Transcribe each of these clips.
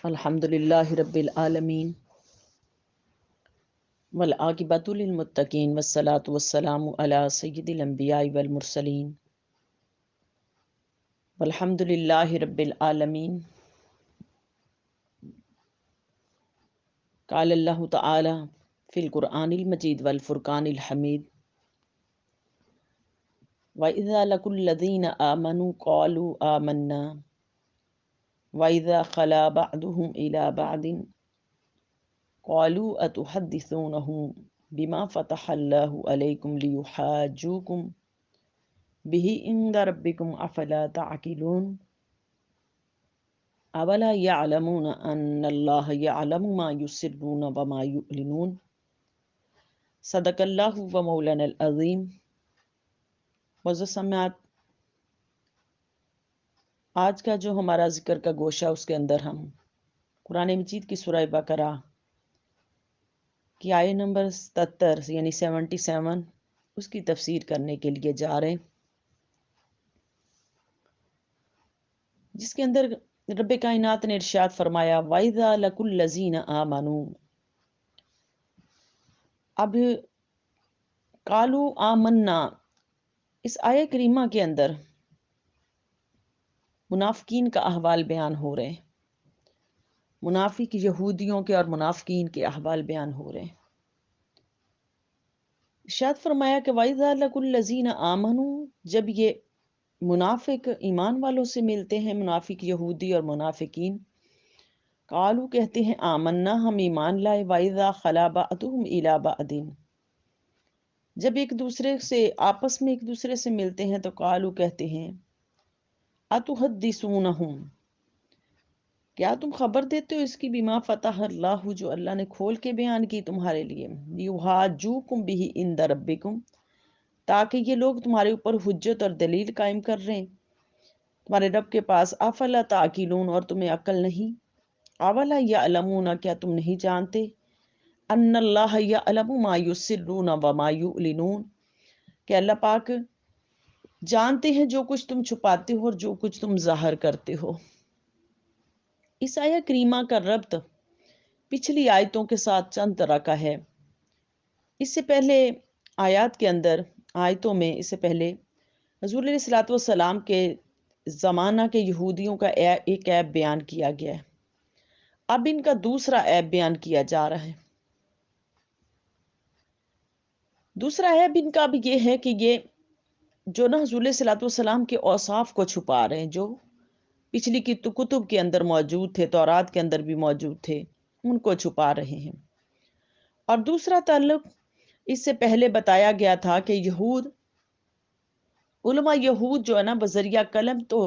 الحمد للہ رب العالمین والعاقبۃ للمتقین والصلاة والسلام علی سید الانبیاء والمرسلین والحمد للہ رب العالمین۔ قال اللہ تعالی فی القرآن المجید والفرقان الحمید وَإِذَا لَقُوا الَّذِينَ آمَنُوا قَالُوا آمَنَّا وَإِذَا خَلَا بَعْضُهُمْ إِلَى بَعْضٍ قَالُوا أَتُحَدِّثُونَهُم بِمَا فَتَحَ اللَّهُ عَلَيْكُمْ لِيُحَاجُّوكُم بِهِ عِندَ رَبِّكُمْ أَفَلَا تَعْقِلُونَ أَوَلَا يَعْلَمُونَ أَنَّ اللَّهَ يَعْلَمُ مَا يُسِرُّونَ وَمَا يُعْلِنُونَ صدق اللہ و مولانا العظیم۔ معزز سامعات، آج کا جو ہمارا ذکر کا گوشہ اس کے اندر ہم قرآن مجید کی سورہ بقرہ کی آیت نمبر 77 یعنی 77 اس کی تفسیر کرنے کے لیے جا رہے ہیں، جس کے اندر رب کائنات نے ارشاد فرمایا وَإِذَا لَقُوا الَّذِينَ آمَنُوا۔ اب قالوا آمنا، اس آیت کریمہ کے اندر منافقین کا احوال بیان ہو رہے ہیں، منافق یہودیوں کے اور منافقین کے احوال بیان ہو رہے ہیں۔ ارشاد فرمایا کہ وَإِذَا لَقُوا الَّذِينَ آمَنُوا، جب یہ منافق ایمان والوں سے ملتے ہیں، منافق یہودی اور منافقین، قالو کہتے ہیں آمنا، ہم ایمان لائے، وَإِذَا خَلَا بَعْضُهُمْ إِلَى بَعْضٍ، جب ایک دوسرے سے آپس میں ایک دوسرے سے ملتے ہیں تو قالو کہتے ہیں أَتُحَدِّثُونَهُم، کیا تم خبر دیتے ہو اس کی، بما فتح اللہ، جو اللہ نے کھول کے بیان کی تمہارے لیے، یحاجوکم بہ عند ربکم، تاکہ یہ لوگ تمہارے اوپر حجت اور دلیل قائم کر رہے ہیں تمہارے رب کے پاس، افلا تعقلون، اور تمہیں عقل نہیں، اولا یعلمون، کیا تم نہیں جانتے، ان اللہ یعلم ما یسرون وما یعلنون، کہ اللہ پاک جانتے ہیں جو کچھ تم چھپاتے ہو اور جو کچھ تم ظاہر کرتے ہو۔ اس آیت کریمہ کا ربط پچھلی آیتوں کے ساتھ چند طرح کا ہے۔ اس سے پہلے آیات کے اندر، آیتوں میں اس سے پہلے حضور علیہ الصلوۃ والسلام کے زمانہ کے یہودیوں کا ایک عیب بیان کیا گیا ہے، اب ان کا دوسرا عیب بیان کیا جا رہا ہے۔ دوسرا عیب ان کا بھی یہ ہے کہ یہ جو نا حضور علیہ الصلوۃ والسلام کے اوصاف کو چھپا رہے ہیں، جو پچھلی کی کتب کے اندر موجود تھے، تورات کے اندر بھی موجود تھے، ان کو چھپا رہے ہیں۔ اور دوسرا تعلق اس سے پہلے بتایا گیا تھا کہ یہود، علماء یہود جو ہے نا بذریعہ قلم تو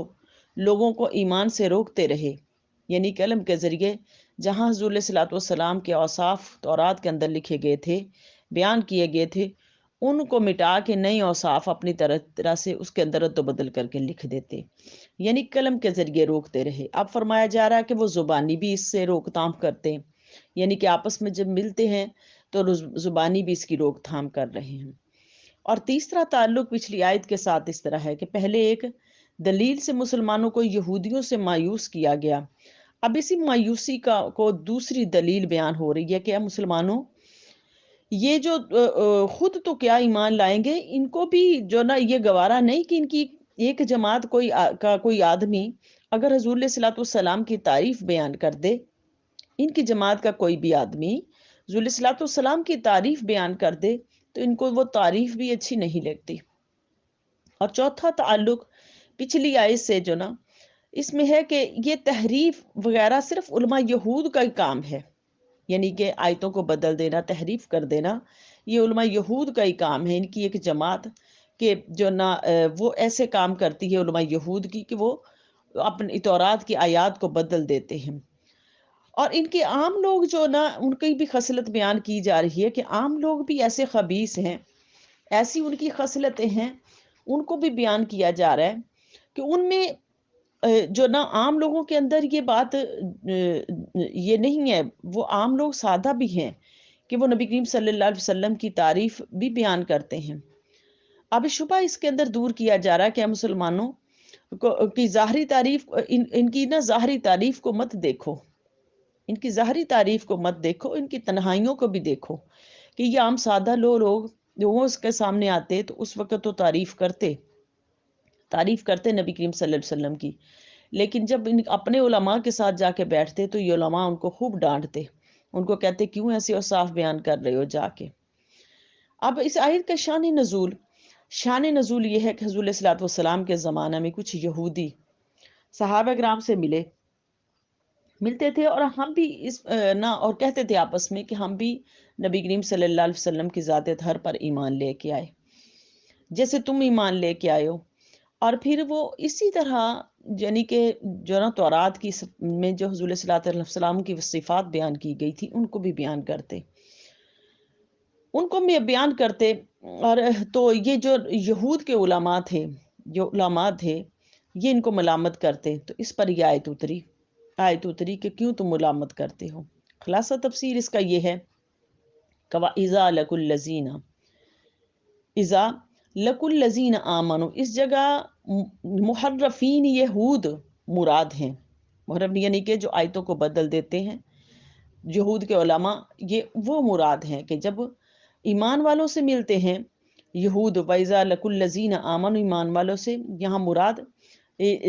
لوگوں کو ایمان سے روکتے رہے، یعنی قلم کے ذریعے جہاں حضور علیہ الصلوۃ والسلام کے اوصاف تورات کے اندر لکھے گئے تھے، بیان کیے گئے تھے، ان کو مٹا کے نئے اوصاف اپنی طرح سے اس کے اندر رد و بدل کر کے لکھ دیتے، یعنی قلم کے ذریعے روکتے رہے۔ اب فرمایا جا رہا ہے کہ وہ زبانی بھی اس سے روک تھام کرتے ہیں، یعنی کہ آپس میں جب ملتے ہیں تو زبانی بھی اس کی روک تھام کر رہے ہیں۔ اور تیسرا تعلق پچھلی آیت کے ساتھ اس طرح ہے کہ پہلے ایک دلیل سے مسلمانوں کو یہودیوں سے مایوس کیا گیا، اب اسی مایوسی کو دوسری دلیل بیان ہو رہی ہے کہ اے مسلمانوں، یہ جو خود تو کیا ایمان لائیں گے، ان کو بھی جو نا یہ گوارا نہیں کہ ان کی ایک جماعت کوئی آدمی اگر حضور علیہ الصلوۃ والسلام کی تعریف بیان کر دے، ان کی جماعت کا کوئی بھی آدمی حضور علیہ الصلوۃ والسلام کی تعریف بیان کر دے تو ان کو وہ تعریف بھی اچھی نہیں لگتی۔ اور چوتھا تعلق پچھلی آیت سے جو نا اس میں ہے کہ یہ تحریف وغیرہ صرف علماء یہود کا ہی کام ہے، یعنی کہ آیتوں کو بدل دینا، تحریف کر دینا، یہ علماء یہود کا ہی کام ہے، ان کی ایک جماعت کہ جو نا وہ ایسے کام کرتی ہے علماء یہود کی کہ وہ اپنی تورات کی آیات کو بدل دیتے ہیں۔ اور ان کے عام لوگ جو نا ان کی بھی خصلت بیان کی جا رہی ہے کہ عام لوگ بھی ایسے خبیث ہیں، ایسی ان کی خصلتیں ہیں، ان کو بھی بیان کیا جا رہا ہے کہ ان میں جو نا عام لوگوں کے اندر یہ بات یہ نہیں ہے، وہ عام لوگ سادہ بھی ہیں کہ وہ نبی کریم صلی اللہ علیہ وسلم کی تعریف بھی بیان کرتے ہیں۔ اب شبہ اس کے اندر دور کیا جا رہا ہے کہ مسلمانوں کی ظاہری تعریف، ان کی نا ظاہری تعریف کو مت دیکھو، ان کی ظاہری تعریف کو مت دیکھو، ان کی تنہائیوں کو بھی دیکھو کہ یہ عام سادہ لوگوں اس کے سامنے آتے تو اس وقت تو تعریف کرتے نبی کریم صلی اللہ علیہ وسلم کی، لیکن جب اپنے علماء کے ساتھ جا کے بیٹھتے تو یہ علماء ان کو خوب ڈانٹتے، ان کو کہتے کیوں ایسے اوصاف بیان کر رہے ہو جا کے۔ اب اس آیت کا شان نزول یہ ہے کہ حضور صلی اللہ علیہ وسلم کے زمانہ میں کچھ یہودی صحابہ کرام سے ملتے تھے، اور ہم بھی اور کہتے تھے آپس میں کہ ہم بھی نبی کریم صلی اللہ علیہ وسلم کی ذات اطہر پر ایمان لے کے آئے جیسے تم ایمان لے کے آئے ہو۔ اور پھر وہ اسی طرح یعنی کہ جو نا تورات میں جو حضور صلی اللہ علیہ وسلم کی صفات بیان کی گئی تھی ان کو بھی بیان کرتے، اور تو یہ جو یہود کے علماء تھے یہ ان کو ملامت کرتے، تو اس پر یہ آیت اتری کہ کیوں تم ملامت کرتے ہو۔ خلاصہ تفسیر اس کا یہ ہے کہ وَإِذَا لَقُوا الَّذِينَ اذا لَقُوا الَّذِينَ آمَنُوا، اس جگہ محرفین یہود مراد ہیں، محرف یعنی کہ جو آیتوں کو بدل دیتے ہیں یہود کے علماء، یہ وہ مراد ہیں کہ جب ایمان والوں سے ملتے ہیں یہود، وَإِذَا لَقُوا الَّذِينَ آمَنُوا ایمان والوں سے، یہاں مراد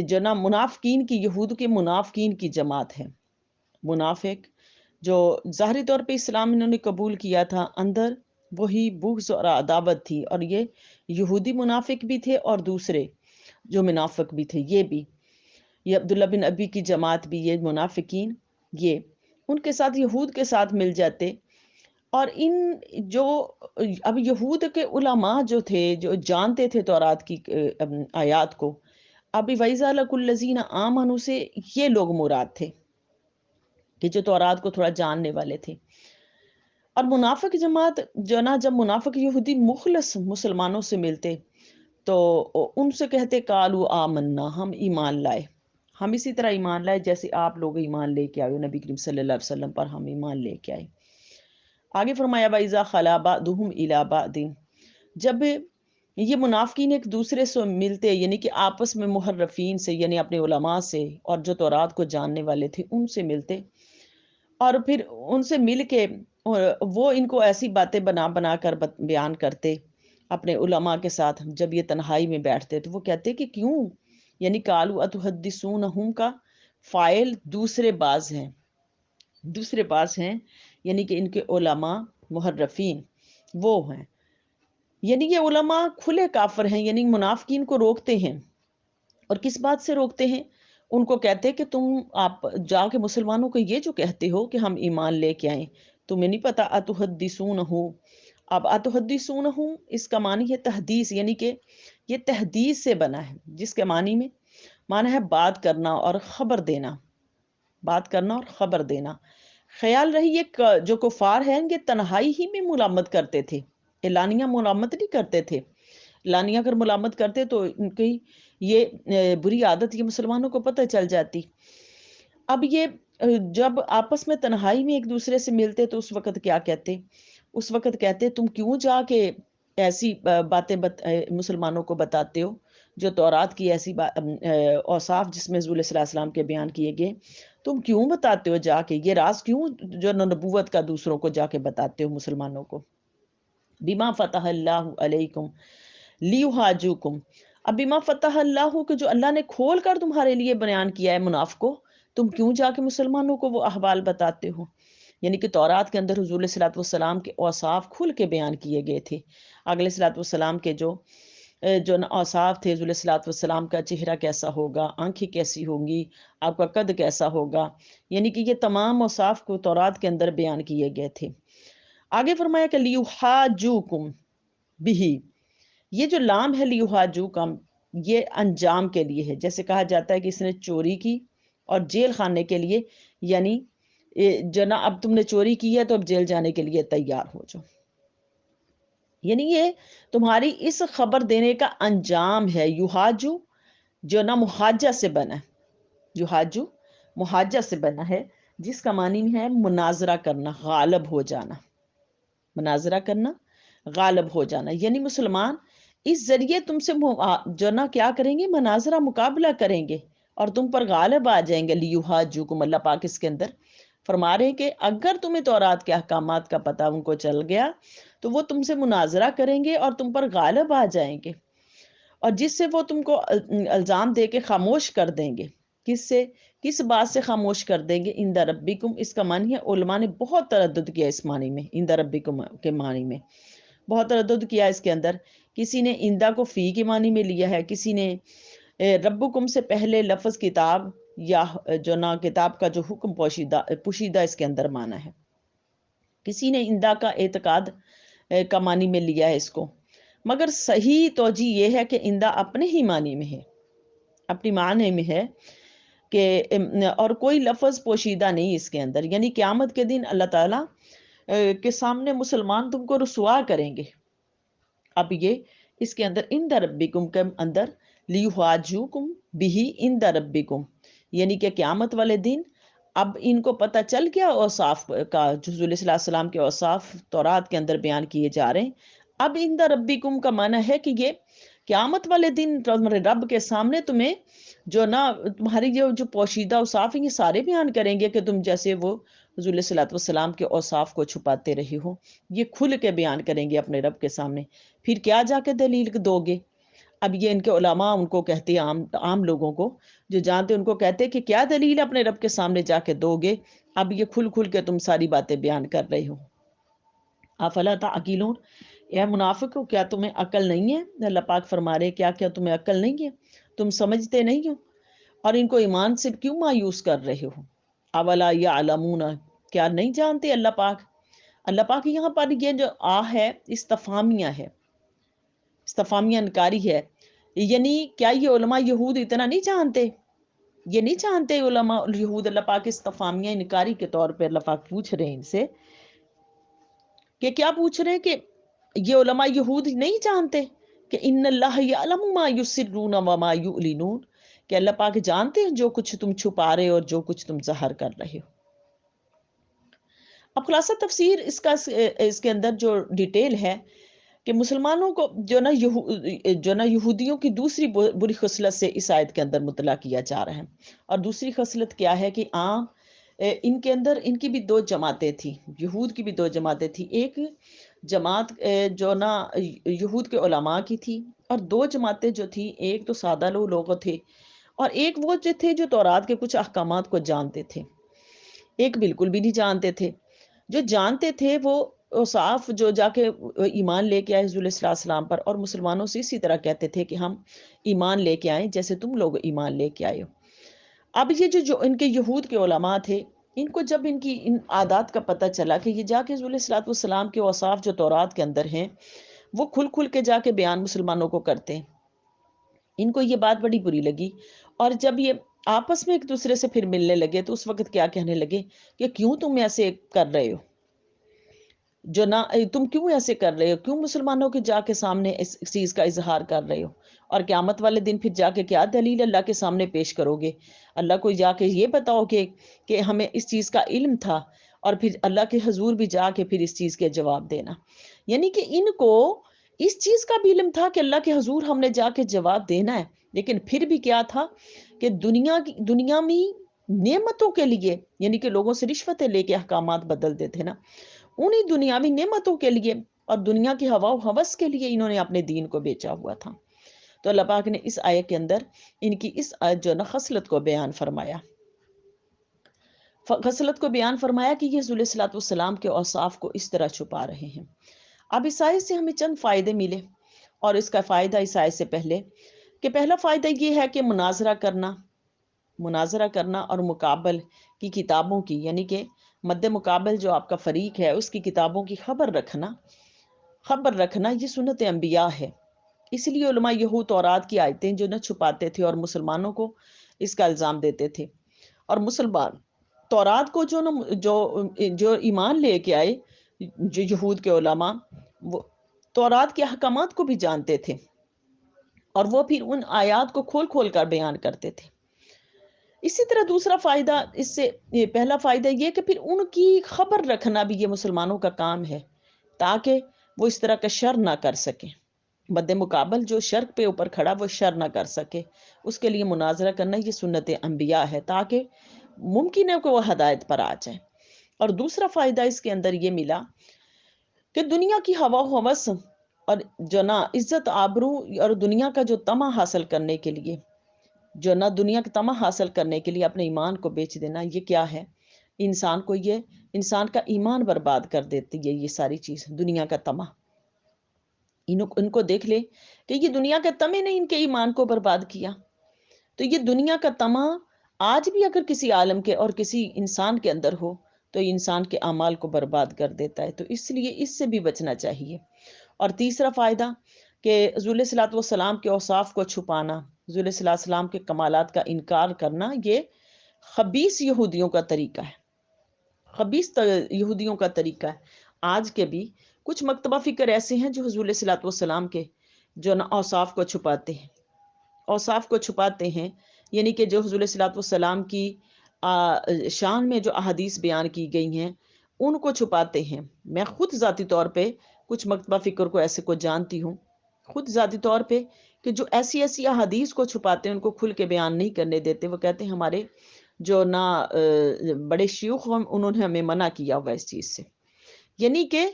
جو نا منافقین کی، یہود کے منافقین کی جماعت ہے۔ منافق جو ظاہری طور پہ اسلام انہوں نے قبول کیا تھا، اندر وہی بغض اور عداوت تھی، اور یہ یہودی منافق بھی تھے اور دوسرے جو منافق بھی تھے یہ عبداللہ بن ابی کی جماعت بھی، یہ منافقین یہ ان کے ساتھ یہود کے ساتھ مل جاتے، اور اب یہود کے علماء جو تھے جو جانتے تھے تورات کی آیات کو، اب وَإِذَا لَقُوا الَّذِينَ آمَنُوا سے یہ لوگ مراد تھے کہ جو تورات کو تھوڑا جاننے والے تھے۔ اور منافق جماعت جو نا، جب منافق یہودی مخلص مسلمانوں سے ملتے تو ان سے کہتے قالوا آمنا، ہم ایمان لائے، ہم اسی طرح ایمان لائے جیسے آپ لوگ ایمان لے کے آئے نبی کریم صلی اللہ علیہ وسلم پر، ہم ایمان لے کے آئے۔ آگے فرمایا وَإِذَا خَلَا بَعْضُهُمْ إِلَىٰ بَعْضٍ، جب یہ منافقین ایک دوسرے سے ملتے یعنی کہ آپس میں محرفین سے یعنی اپنے علماء سے اور جو تورات کو جاننے والے تھے ان سے ملتے، اور پھر ان سے مل کے وہ ان کو ایسی باتیں بنا کر بیان کرتے اپنے علماء کے ساتھ، جب یہ تنہائی میں بیٹھتے تو وہ کہتے کہ کیوں، یعنی قالوا اتحدثونہم کا فائل دوسرے باز ہیں یعنی کہ ان کے علماء محرفین وہ ہیں، یعنی یہ علماء کھلے کافر ہیں، یعنی منافقین کو روکتے ہیں، اور کس بات سے روکتے ہیں؟ ان کو کہتے کہ آپ جا کے مسلمانوں کو یہ جو کہتے ہو کہ ہم ایمان لے کے آئیں، تمہیں نہیں پتا اتحدثونہ، اب اتحدثونہ اس کا معنی ہے تحدیث، یعنی کہ یہ تحدیث سے بنا ہے، جس کے معنی ہے بات کرنا اور خبر دینا۔ خیال رہی یہ جو کفار ہیں یہ تنہائی ہی میں ملامت کرتے تھے، اعلانیہ ملامت نہیں کرتے تھے، اعلانیہ اگر ملامت کرتے تو ان کی یہ بری عادت یہ مسلمانوں کو پتہ چل جاتی۔ اب یہ جب آپس میں تنہائی میں ایک دوسرے سے ملتے تو اس وقت کیا کہتے؟ اس وقت کہتے تم کیوں جا کے ایسی باتیں مسلمانوں کو بتاتے ہو جو تورات کی ایسی اوصاف جس میں حضور صلی اللہ علیہ وسلم کے بیان کیے گئے، تم کیوں بتاتے ہو جا کے یہ راز، کیوں جو نبوت کا دوسروں کو جا کے بتاتے ہو مسلمانوں کو؟ بما فتح اللہ علیکم لیحاجوکم، اب بما فتح اللہ کہ جو اللہ نے کھول کر تمہارے لیے بیان کیا ہے منافقوں، تم کیوں جا کے مسلمانوں کو وہ احوال بتاتے ہو؟ یعنی کہ تورات کے اندر حضور صلی اللہ علیہ وسلم کے اوصاف کھل کے بیان کیے گئے تھے، اگلے صلی اللہ علیہ وسلم کے جو اوصاف تھے، حضور صلی اللہ علیہ وسلم کا چہرہ کیسا ہوگا، آنکھیں کیسی ہوں گی، آپ کا قد کیسا ہوگا، یعنی کہ یہ تمام اوصاف کو تورات کے اندر بیان کیے گئے تھے۔ آگے فرمایا کہ لیحاجوکم بہی، یہ جو لام ہے لیحاجوکم یہ انجام کے لیے ہے، جیسے کہا جاتا ہے کہ اس نے چوری کی اور جیل خانے کے لیے، یعنی جو نا اب تم نے چوری کی ہے تو اب جیل جانے کے لیے تیار ہو جاؤ، یعنی یہ تمہاری اس خبر دینے کا انجام ہے۔ یحاجو جو نا محاجہ سے بنا ہے، یحاجو محاجہ سے بنا ہے، جس کا معنی ہے مناظرہ کرنا، غالب ہو جانا، مناظرہ کرنا غالب ہو جانا، یعنی مسلمان اس ذریعے تم سے جو نا کیا کریں گے، مناظرہ مقابلہ کریں گے اور تم پر غالب آ جائیں گے۔ لیحاجوکم، اللہ پاک اس کے اندر فرما رہے ہیں کہ اگر تمہیں تورات کے احکامات کا پتہ ان کو چل گیا تو وہ تم سے مناظرہ کریں گے اور تم پر غالب آ جائیں گے، اور جس سے وہ تم کو الزام دے کے خاموش کر دیں گے۔ کس بات سے خاموش کر دیں گے؟ اِنْدَ ربکم، اس کا معنی ہے، علماء نے بہت تردد کیا اس معنی میں، اِنْدَ ربکم کے معنی میں بہت تردد کیا اس کے اندر۔ کسی نے اندہ کو فی کے معنی میں لیا ہے، کسی نے ربکم سے پہلے لفظ کتاب یا جو نا کتاب کا جو حکم پوشیدہ اس کے اندر مانا ہے، کسی نے اندہ کا اعتقاد کا معنی میں لیا ہے اس کو، مگر صحیح توجہ یہ ہے کہ اندہ اپنے ہی معنی میں ہے، اپنی معنی میں ہے کہ اور کوئی لفظ پوشیدہ نہیں اس کے اندر، یعنی قیامت کے دن اللہ تعالیٰ کے سامنے مسلمان تم کو رسوا کریں گے۔ اب یہ اس کے اندر اِنْدَ ربکم کے اندر لیحاجوکم بہ عند ربکم، یعنی کہ قیامت والے دن اب ان کو پتہ چل گیا اوصاف کا، جو رسول صلی اللہ علیہ وسلم کے اوصاف تورات کے اندر بیان کیے جا رہے ہیں۔ اب عند ربکم کا معنی ہے کہ یہ قیامت والے دن تمہارے رب کے سامنے تمہیں جو نا تمہاری جو پوشیدہ اوصاف ہیں یہ سارے بیان کریں گے، کہ تم جیسے وہ حضور صلی اللہ علیہ وسلم کے اوصاف کو چھپاتے رہے ہو، یہ کھل کے بیان کریں گے اپنے رب کے سامنے۔ پھر کیا جا کے دلیل دو گے؟ اب یہ ان کے علماء ان کو کہتے ہیں، عام لوگوں کو جو جانتے ان کو کہتے ہیں کہ کیا دلیل اپنے رب کے سامنے جا کے دو گے؟ اب یہ کھل کھل کے تم ساری باتیں بیان کر رہے ہو۔ افلا تعقلون، اے منافقو کیا تمہیں عقل نہیں ہے؟ اللہ پاک فرما رہے کیا تمہیں عقل نہیں ہے؟ تم سمجھتے نہیں ہو؟ اور ان کو ایمان سے کیوں مایوس کر رہے ہو؟ اولا یعلمون، کیا نہیں جانتے اللہ پاک یہاں پر یہ جو ہے استفہامیہ ہے، استفہامیہ انکاری ہے، یعنی کیا یہ علماء یہود اتنا نہیں جانتے؟ یہ نہیں جانتے علماء یہود؟ اللہ پاک استفہامیہ انکاری کے طور پہ اللہ پاک پوچھ رہے ہیں ان سے کہ کیا پوچھ رہے ہیں کہ یہ علماء یہود نہیں جانتے کہ ان اللہ یعلم ما یسرون وما یعلنون، کہ اللہ پاک جانتے ہیں جو کچھ تم چھپا رہے ہو اور جو کچھ تم ظاہر کر رہے ہو۔ اب خلاصہ تفسیر اس کے اندر جو ڈیٹیل ہے کہ مسلمانوں کو جو نا یہودیوں کی دوسری بری خصلت سے اس آیت کے اندر مطلع کیا جا رہا ہے، اور دوسری خصلت کیا ہے کہ ان کے اندر ان کی بھی دو جماعتیں تھیں، یہود کی بھی دو جماعتیں تھیں، ایک جماعت جو نا یہود کے علماء کی تھی، اور دو جماعتیں جو تھیں، ایک تو سادہ لوگ تھے اور ایک وہ جو تھے جو تورات کے کچھ احکامات کو جانتے تھے، ایک بالکل بھی نہیں جانتے تھے۔ جو جانتے تھے وہ صاف جو جا کے ایمان لے کے آئے حضور صلی اللہ علیہ وسلم پر، اور مسلمانوں سے اسی طرح کہتے تھے کہ ہم ایمان لے کے آئیں جیسے تم لوگ ایمان لے کے آئے ہو۔ اب یہ جو ان کے یہود کے علماء تھے، ان کو جب ان عادات کا پتہ چلا کہ یہ جا کے حضور صلی اللہ علیہ وسلم کے اوصاف جو تورات کے اندر ہیں وہ کھل کھل کے جا کے بیان مسلمانوں کو کرتے ہیں، ان کو یہ بات بڑی بری لگی، اور جب یہ آپس میں ایک دوسرے سے پھر ملنے لگے تو اس وقت کیا کہنے لگے کہ کیوں تم ایسے کر رہے ہو، جو نہ تم کیوں ایسے کر رہے ہو، کیوں مسلمانوں کے جا کے سامنے اس چیز کا اظہار کر رہے ہو، اور قیامت والے دن پھر جا کے کیا دلیل اللہ کے سامنے پیش کرو گے؟ اللہ کو جا کے یہ بتاؤ کہ ہمیں اس چیز کا علم تھا، اور پھر اللہ کے حضور بھی جا کے پھر اس چیز کے جواب دینا۔ یعنی کہ ان کو اس چیز کا بھی علم تھا کہ اللہ کے حضور ہم نے جا کے جواب دینا ہے، لیکن پھر بھی کیا تھا کہ دنیا میں نعمتوں کے لیے، یعنی کہ لوگوں سے رشوتیں لے کے احکامات بدلتے تھے نا، انہی دنیاوی نعمتوں کے لیے اور دنیا کی ہوا و ہوس کے لیے انہوں نے اپنے دین کو بیچا ہوا تھا۔ تو اللہ پاک نے اس آیت کے اندر ان کی اس جو نا خصلت کو بیان فرمایا، کہ یہ رسول صلی اللہ علیہ وسلم کے اوصاف کو اس طرح چھپا رہے ہیں۔ اب اس آیت سے ہمیں چند فائدے ملے، اور اس کا فائدہ اس آیت سے پہلے کہ پہلا فائدہ یہ ہے کہ مناظرہ کرنا اور مقابل کی کتابوں کی، یعنی کہ مد مقابل جو آپ کا فریق ہے اس کی کتابوں کی خبر رکھنا یہ سنت انبیاء ہے۔ اس لیے علماء یہود تورات کی آیتیں جو نہ چھپاتے تھے اور مسلمانوں کو اس کا الزام دیتے تھے، اور مسلمان تورات کو جو ایمان لے کے آئے، جو یہود کے علماء، وہ تورات کے احکامات کو بھی جانتے تھے، اور وہ پھر ان آیات کو کھول کھول کر بیان کرتے تھے۔ اسی طرح دوسرا فائدہ اس سے، پہلا فائدہ یہ کہ پھر ان کی خبر رکھنا بھی یہ مسلمانوں کا کام ہے، تاکہ وہ اس طرح کا شر نہ کر سکیں، مد مقابل جو شر پہ اوپر کھڑا وہ شر نہ کر سکے، اس کے لیے مناظرہ کرنا یہ سنت انبیاء ہے، تاکہ ممکن ہے کہ وہ ہدایت پر آ جائیں۔ اور دوسرا فائدہ اس کے اندر یہ ملا کہ دنیا کی ہوا و ہوس اور جو نا عزت آبرو اور دنیا کا جو طمع حاصل کرنے کے لیے، جو نہ دنیا کا طمع حاصل کرنے کے لیے اپنے ایمان کو بیچ دینا، یہ کیا ہے؟ یہ انسان کا ایمان برباد کر دیتی ہے یہ ساری چیز، دنیا کا طمع۔ ان کو دیکھ لے کہ یہ دنیا کے طمع نے ان کے ایمان کو برباد کیا۔ تو یہ دنیا کا طمع آج بھی اگر کسی عالم کے اور کسی انسان کے اندر ہو تو یہ انسان کے اعمال کو برباد کر دیتا ہے، تو اس لیے اس سے بھی بچنا چاہیے۔ اور تیسرا فائدہ کہ حضور صلی اللہ علیہ وسلم کے اوصاف کو چھپانا، حضور صلی اللہ علیہ وسلم کے کمالات کا انکار کرنا، یہ خبیث یہودیوں کا طریقہ ہے، خبیث یہودیوں کا طریقہ ہے۔ آج کے بھی کچھ مکتبہ فکر ایسے ہیں جو حضور صلی اللہ علیہ وسلم کے جو نا اوصاف کو چھپاتے ہیں، اوصاف کو چھپاتے ہیں، یعنی کہ جو حضور صلی اللہ علیہ وسلم کی شان میں جو احادیث بیان کی گئی ہیں ان کو چھپاتے ہیں۔ میں خود ذاتی طور پہ کچھ مکتبہ فکر کو ایسے کو جانتی ہوں، خود ذاتی طور پہ، کہ جو ایسی ایسی احادیث کو چھپاتے ہیں، ان کو کھل کے بیان نہیں کرنے دیتے۔ وہ کہتے ہیں ہمارے جو نا بڑے شیوخ انہوں نے ہمیں منع کیا ہوا اس چیز سے، یعنی کہ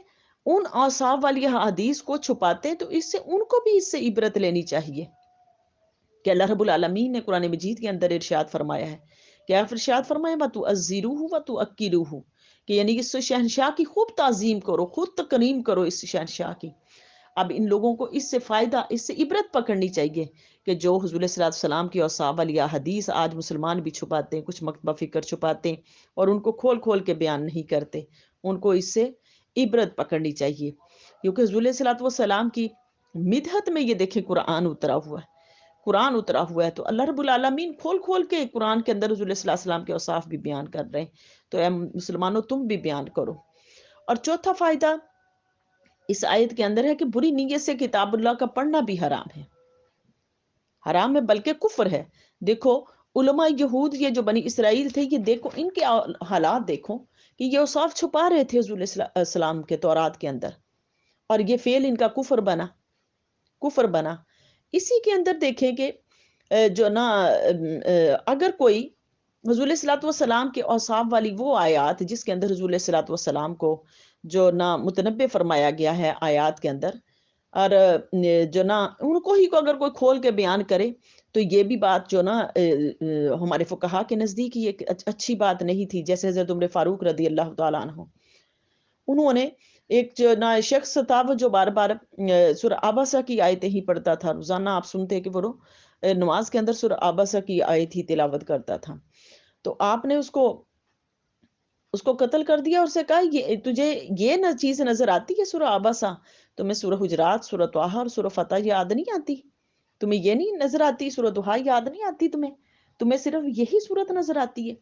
ان اوصاف والی احادیث کو چھپاتے ہیں، تو اس سے ان کو بھی اس سے عبرت لینی چاہیے کہ اللہ رب العالمین نے قرآن مجید کے اندر ارشاد فرمایا ہے، کیا ارشاد فرمایا، وَتُعَزِّرُوهُ وَتُعَقِّرُوهُ، کہ یعنی اس شہنشاہ کی خوب تعظیم کرو، خود تکریم کرو اس شہنشاہ کی۔ اب ان لوگوں کو اس سے فائدہ، اس سے عبرت پکڑنی چاہیے کہ جو حضور صلی اللہ علیہ وسلم کی اوصاف والی حدیث آج مسلمان بھی چھپاتے ہیں، کچھ مکتبہ فکر چھپاتے ہیں اور ان کو کھول کھول کے بیان نہیں کرتے، ان کو اس سے عبرت پکڑنی چاہیے، کیونکہ حضور صلی اللہ علیہ وسلم کی مدحت میں یہ دیکھیں قرآن اترا ہوا ہے، قرآن اترا ہوا ہے، تو اللہ رب العالمین کھول کھول کے قرآن کے اندر حضور صلی اللہ علیہ وسلم کے اوصاف بھی بیان کر رہے ہیں، تو اے مسلمانوں تم بھی بیان کرو۔ اور چوتھا فائدہ اس آیت کے اندر ہے کہ بری نیت سے کتاب اللہ کا پڑھنا بھی حرام ہے، حرام ہے بلکہ کفر ہے۔ دیکھو علماء یہود، یہ جو بنی اسرائیل تھے، یہ دیکھو ان کے حالات دیکھو کہ یہ اوصاف چھپا رہے تھے حضور صلی اللہ علیہ وسلم کے تورات کے اندر، اور یہ فعل ان کا کفر بنا، کفر بنا۔ اسی کے اندر دیکھیں کہ جو نا اگر کوئی حضور صلی اللہ علیہ وسلم کے اوصاف والی وہ آیات جس کے اندر حضور صلی اللہ علیہ وسلم کو جو نا متنبع فرمایا گیا ہے آیات کے اندر، اور جو نا ان کو ہی کو اگر کوئی کھول کے بیان کرے، تو یہ بھی بات جو نا ہمارے فقہا کے نزدیک یہ اچھی بات نہیں تھی۔ جیسے حضرت عمر فاروق رضی اللہ تعالیٰ عنہ، انہوں نے ایک جو نا شخص تھا وہ جو بار بار سورہ عبسہ کی آیتیں ہی پڑھتا تھا، روزانہ آپ سنتے کہ وہ نماز کے اندر سورہ عبسہ کی آیت ہی تلاوت کرتا تھا، تو آپ نے اس کو قتل کر دیا اور اسے کہا یہ تجھے یہ چیز نظر آتی ہے سورہ عبسہ، تمہیں سورہ حجرات، سورہ طٰہٰ اور سورہ فتح یاد نہیں آتی؟ تمہیں یہ نہیں نظر آتی سورہ دہا یاد نہیں آتی؟ تمہیں صرف یہی صورت نظر آتی ہے؟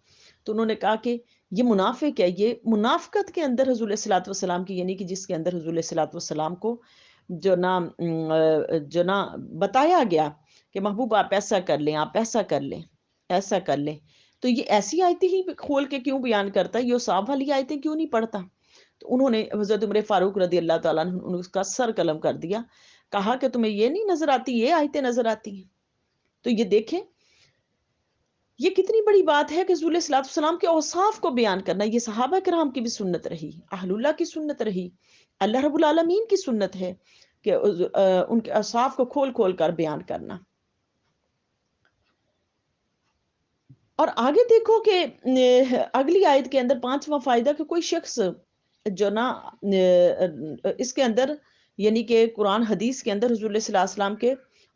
تو انہوں نے کہا کہ یہ منافق ہے، یہ منافقت کے اندر حضور صلی اللہ علیہ وسلم کی، یعنی کہ جس کے اندر حضور صلی اللہ علیہ وسلم کو جو نا بتایا گیا کہ محبوب آپ ایسا کر لیں، آپ ایسا کر لیں، ایسا کر لیں، تو یہ ایسی آیتیں ہی کھول کے کیوں بیان کرتا ہے، یہ صاحب والی آیتیں کیوں نہیں پڑھتا؟ تو انہوں نے حضرت عمر فاروق رضی اللہ تعالیٰ عنہ نے اس کا سر قلم کر دیا، کہا کہ تمہیں یہ نہیں نظر آتی، یہ آیتیں نظر آتی ہیں؟ تو یہ دیکھیں یہ کتنی بڑی بات ہے کہ حضور صلی اللہ علیہ وسلم کے اوصاف کو بیان کرنا، یہ صحابہ کرام کی بھی سنت رہی، اہل اللہ کی سنت رہی، اللہ رب العالمین کی سنت ہے کہ ان کے اوصاف کو کھول کھول کر بیان کرنا۔ اور آگے دیکھو کہ اگلی آیت کے اندر پانچواں فائدہ کہ کوئی شخص جو نا اس کے اندر یعنی کہ قرآن حدیث کے اندر حضور صلی اللہ علیہ وسلم کے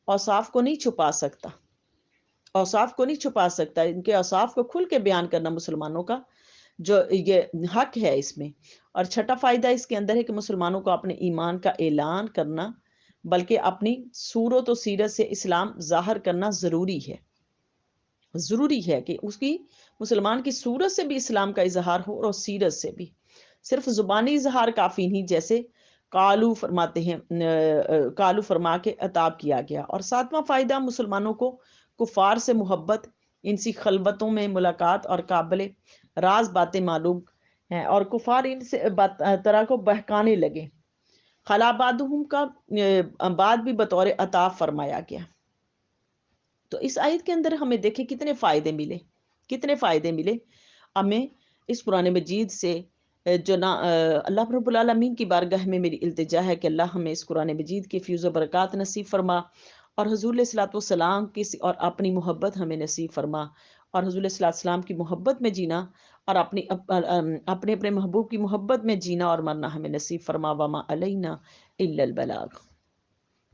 اوصاف کو نہیں چھپا سکتا، اوصاف کو نہیں چھپا سکتا، ان کے اوصاف کو کھل کے بیان کرنا مسلمانوں کا جو یہ حق ہے اس میں۔ اور چھٹا فائدہ اس کے اندر ہے کہ مسلمانوں کو اپنے ایمان کا اعلان کرنا بلکہ اپنی صورت و سیرت سے اسلام ظاہر کرنا ضروری ہے، ضروری ہے کہ اس کی مسلمان کی صورت سے بھی اسلام کا اظہار ہو اور سیرت سے بھی، صرف زبانی اظہار کافی نہیں، جیسے کالو فرماتے ہیں، کالو فرما کے عطاب کیا گیا۔ اور ساتواں فائدہ مسلمانوں کو کفار سے محبت، ان سی خلوتوں میں ملاقات اور قابل راز باتیں معلوم ہیں، اور کفار ان سے طرح کو بہکانے لگے، خلابادہم کا بعد بھی بطور عطاب فرمایا گیا۔ تو اس آیت کے اندر ہمیں دیکھیں کتنے فائدے ملے، کتنے فائدے ملے ہمیں اس قرآن مجید سے جو نا اللہ رب العالمین کی بارگاہ میں میری التجا ہے کہ اللہ ہمیں اس قرآن مجید کے فیوز و برکات نصیب فرما، اور حضور علیہ الصلوۃ والسلام کی اور اپنی محبت ہمیں نصیب فرما، اور حضور علیہ الصلوۃ والسلام کی محبت میں جینا، اور اپنے محبوب کی محبت میں جینا اور مرنا ہمیں نصیب فرما، وما علینا الا البلاغ۔